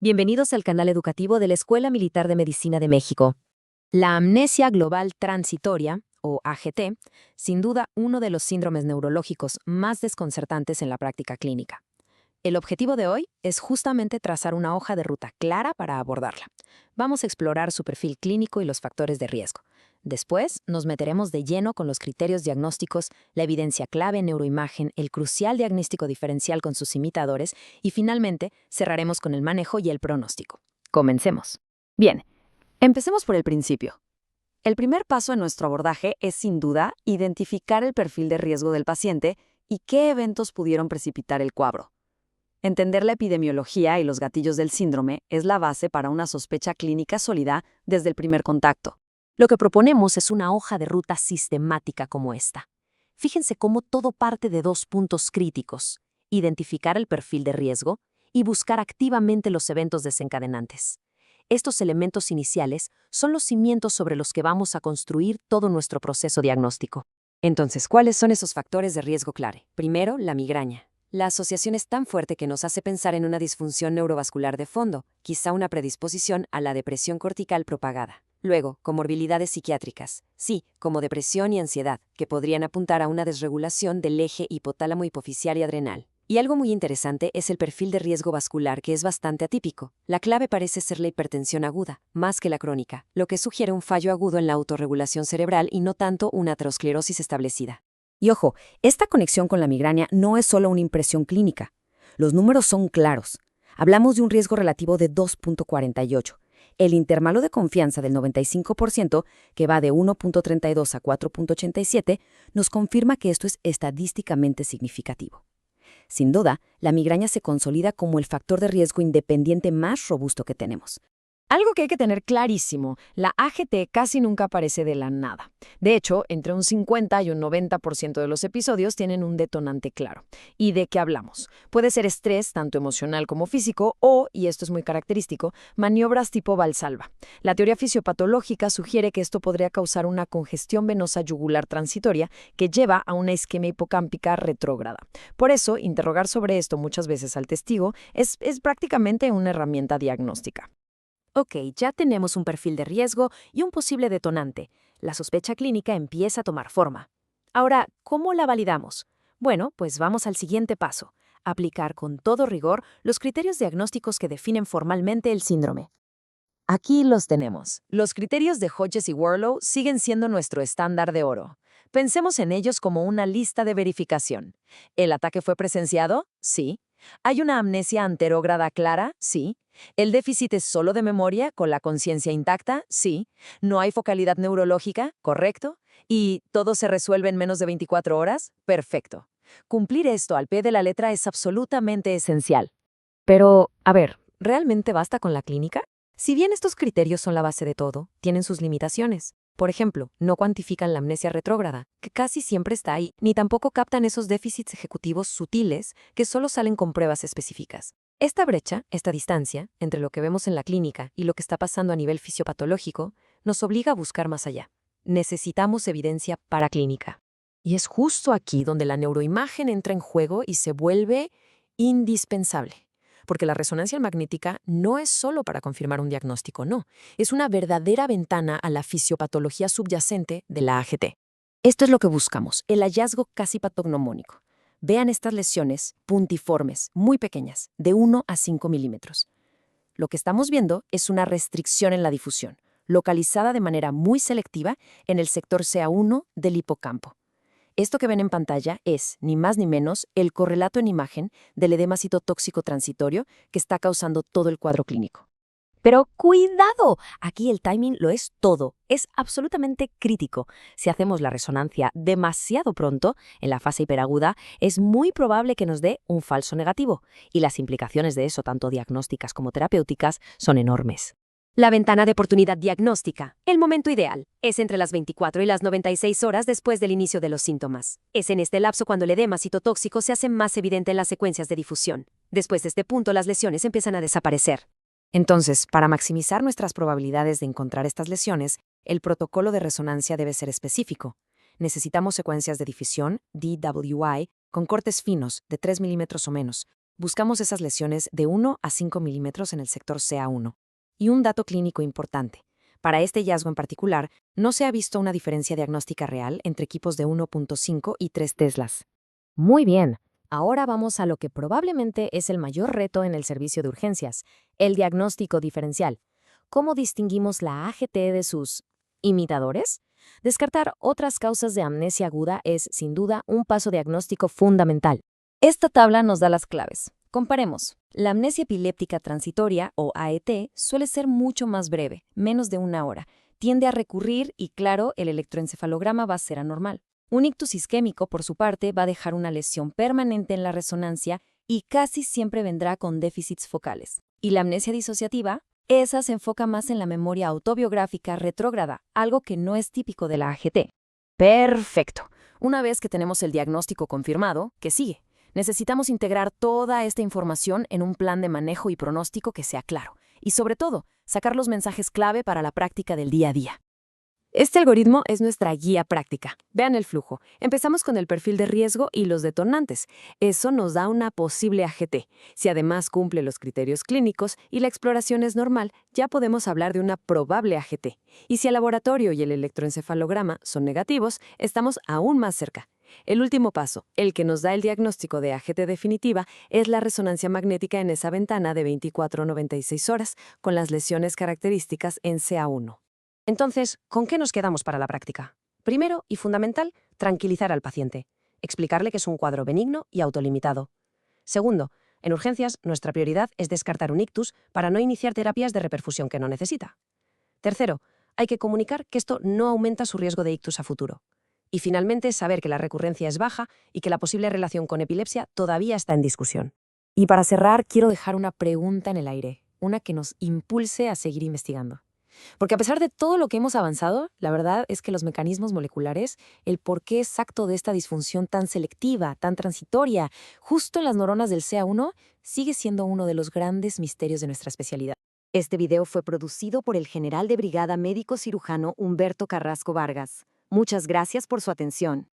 Bienvenidos al canal educativo de la Escuela Militar de Medicina de México. La amnesia global transitoria, o AGT, sin duda uno de los síndromes neurológicos más desconcertantes en la práctica clínica. El objetivo de hoy es justamente trazar una hoja de ruta clara para abordarla. Vamos a explorar su perfil clínico y los factores de riesgo. Después, nos meteremos de lleno con los criterios diagnósticos, la evidencia clave en neuroimagen, el crucial diagnóstico diferencial con sus imitadores y, finalmente, cerraremos con el manejo y el pronóstico. Comencemos. Bien, empecemos por el principio. El primer paso en nuestro abordaje es, sin duda, identificar el perfil de riesgo del paciente y qué eventos pudieron precipitar el cuadro. Entender la epidemiología y los gatillos del síndrome es la base para una sospecha clínica sólida desde el primer contacto. Lo que proponemos es una hoja de ruta sistemática como esta. Fíjense cómo todo parte de dos puntos críticos: identificar el perfil de riesgo y buscar activamente los eventos desencadenantes. Estos elementos iniciales son los cimientos sobre los que vamos a construir todo nuestro proceso diagnóstico. Entonces, ¿cuáles son esos factores de riesgo clave? Primero, la migraña. La asociación es tan fuerte que nos hace pensar en una disfunción neurovascular de fondo, quizá una predisposición a la depresión cortical propagada. Luego, comorbilidades psiquiátricas, sí, como depresión y ansiedad, que podrían apuntar a una desregulación del eje hipotálamo hipoficial y adrenal. Y algo muy interesante es el perfil de riesgo vascular, que es bastante atípico. La clave parece ser la hipertensión aguda, más que la crónica, lo que sugiere un fallo agudo en la autorregulación cerebral y no tanto una aterosclerosis establecida. Y ojo, esta conexión con la migraña no es solo una impresión clínica. Los números son claros. Hablamos de un riesgo relativo de 2.48. El intervalo de confianza del 95%, que va de 1.32 a 4.87, nos confirma que esto es estadísticamente significativo. Sin duda, la migraña se consolida como el factor de riesgo independiente más robusto que tenemos. Algo que hay que tener clarísimo: la AGT casi nunca aparece de la nada. De hecho, entre un 50 y un 90% de los episodios tienen un detonante claro. ¿Y de qué hablamos? Puede ser estrés, tanto emocional como físico, o, y esto es muy característico, maniobras tipo Valsalva. La teoría fisiopatológica sugiere que esto podría causar una congestión venosa yugular transitoria que lleva a una isquemia hipocámpica retrógrada. Por eso, interrogar sobre esto muchas veces al testigo es prácticamente una herramienta diagnóstica. Ok, ya tenemos un perfil de riesgo y un posible detonante. La sospecha clínica empieza a tomar forma. Ahora, ¿cómo la validamos? Bueno, pues vamos al siguiente paso: aplicar con todo rigor los criterios diagnósticos que definen formalmente el síndrome. Aquí los tenemos. Los criterios de Hodges y Worlow siguen siendo nuestro estándar de oro. Pensemos en ellos como una lista de verificación. ¿El ataque fue presenciado? Sí. ¿Hay una amnesia anterógrada clara? Sí. ¿El déficit es solo de memoria, con la conciencia intacta? Sí. ¿No hay focalidad neurológica? Correcto. ¿Y todo se resuelve en menos de 24 horas? Perfecto. Cumplir esto al pie de la letra es absolutamente esencial. Pero, a ver, ¿realmente basta con la clínica? Si bien estos criterios son la base de todo, tienen sus limitaciones. Por ejemplo, no cuantifican la amnesia retrógrada, que casi siempre está ahí, ni tampoco captan esos déficits ejecutivos sutiles que solo salen con pruebas específicas. Esta brecha, esta distancia, entre lo que vemos en la clínica y lo que está pasando a nivel fisiopatológico, nos obliga a buscar más allá. Necesitamos evidencia paraclínica. Y es justo aquí donde la neuroimagen entra en juego y se vuelve indispensable. Porque la resonancia magnética no es solo para confirmar un diagnóstico, no. Es una verdadera ventana a la fisiopatología subyacente de la AGT. Esto es lo que buscamos: el hallazgo casi patognomónico. Vean estas lesiones puntiformes, muy pequeñas, de 1 a 5 milímetros. Lo que estamos viendo es una restricción en la difusión, localizada de manera muy selectiva en el sector CA1 del hipocampo. Esto que ven en pantalla es, ni más ni menos, el correlato en imagen del edema citotóxico transitorio que está causando todo el cuadro clínico. Pero ¡cuidado! Aquí el timing lo es todo. Es absolutamente crítico. Si hacemos la resonancia demasiado pronto, en la fase hiperaguda, es muy probable que nos dé un falso negativo. Y las implicaciones de eso, tanto diagnósticas como terapéuticas, son enormes. La ventana de oportunidad diagnóstica, el momento ideal, es entre las 24 y las 96 horas después del inicio de los síntomas. Es en este lapso cuando el edema citotóxico se hace más evidente en las secuencias de difusión. Después de este punto, las lesiones empiezan a desaparecer. Entonces, para maximizar nuestras probabilidades de encontrar estas lesiones, el protocolo de resonancia debe ser específico. Necesitamos secuencias de difusión, DWI, con cortes finos, de 3 milímetros o menos, Buscamos esas lesiones de 1 a 5 milímetros en el sector CA1. Y un dato clínico importante. Para este hallazgo en particular, no se ha visto una diferencia diagnóstica real entre equipos de 1.5 y 3 teslas. Muy bien. Ahora vamos a lo que probablemente es el mayor reto en el servicio de urgencias, el diagnóstico diferencial. ¿Cómo distinguimos la AGT de sus imitadores? Descartar otras causas de amnesia aguda es, sin duda, un paso diagnóstico fundamental. Esta tabla nos da las claves. Comparemos. La amnesia epiléptica transitoria, o AET, suele ser mucho más breve, menos de 1 hora. Tiende a recurrir y, claro, el electroencefalograma va a ser anormal. Un ictus isquémico, por su parte, va a dejar una lesión permanente en la resonancia y casi siempre vendrá con déficits focales. Y la amnesia disociativa, esa se enfoca más en la memoria autobiográfica retrógrada, algo que no es típico de la AGT. Perfecto. Una vez que tenemos el diagnóstico confirmado, ¿qué sigue? Necesitamos integrar toda esta información en un plan de manejo y pronóstico que sea claro. Y sobre todo, sacar los mensajes clave para la práctica del día a día. Este algoritmo es nuestra guía práctica. Vean el flujo. Empezamos con el perfil de riesgo y los detonantes. Eso nos da una posible AGT. Si además cumple los criterios clínicos y la exploración es normal, ya podemos hablar de una probable AGT. Y si el laboratorio y el electroencefalograma son negativos, estamos aún más cerca. El último paso, el que nos da el diagnóstico de AGT definitiva, es la resonancia magnética en esa ventana de 24 a 96 horas, con las lesiones características en CA1. Entonces, ¿con qué nos quedamos para la práctica? Primero, y fundamental, tranquilizar al paciente. Explicarle que es un cuadro benigno y autolimitado. Segundo, en urgencias, nuestra prioridad es descartar un ictus para no iniciar terapias de reperfusión que no necesita. Tercero, hay que comunicar que esto no aumenta su riesgo de ictus a futuro. Y finalmente, saber que la recurrencia es baja y que la posible relación con epilepsia todavía está en discusión. Y para cerrar, quiero dejar una pregunta en el aire, una que nos impulse a seguir investigando. Porque a pesar de todo lo que hemos avanzado, la verdad es que los mecanismos moleculares, el porqué exacto de esta disfunción tan selectiva, tan transitoria, justo en las neuronas del CA1, sigue siendo uno de los grandes misterios de nuestra especialidad. Este video fue producido por el general de brigada médico cirujano Humberto Carrasco Vargas. Muchas gracias por su atención.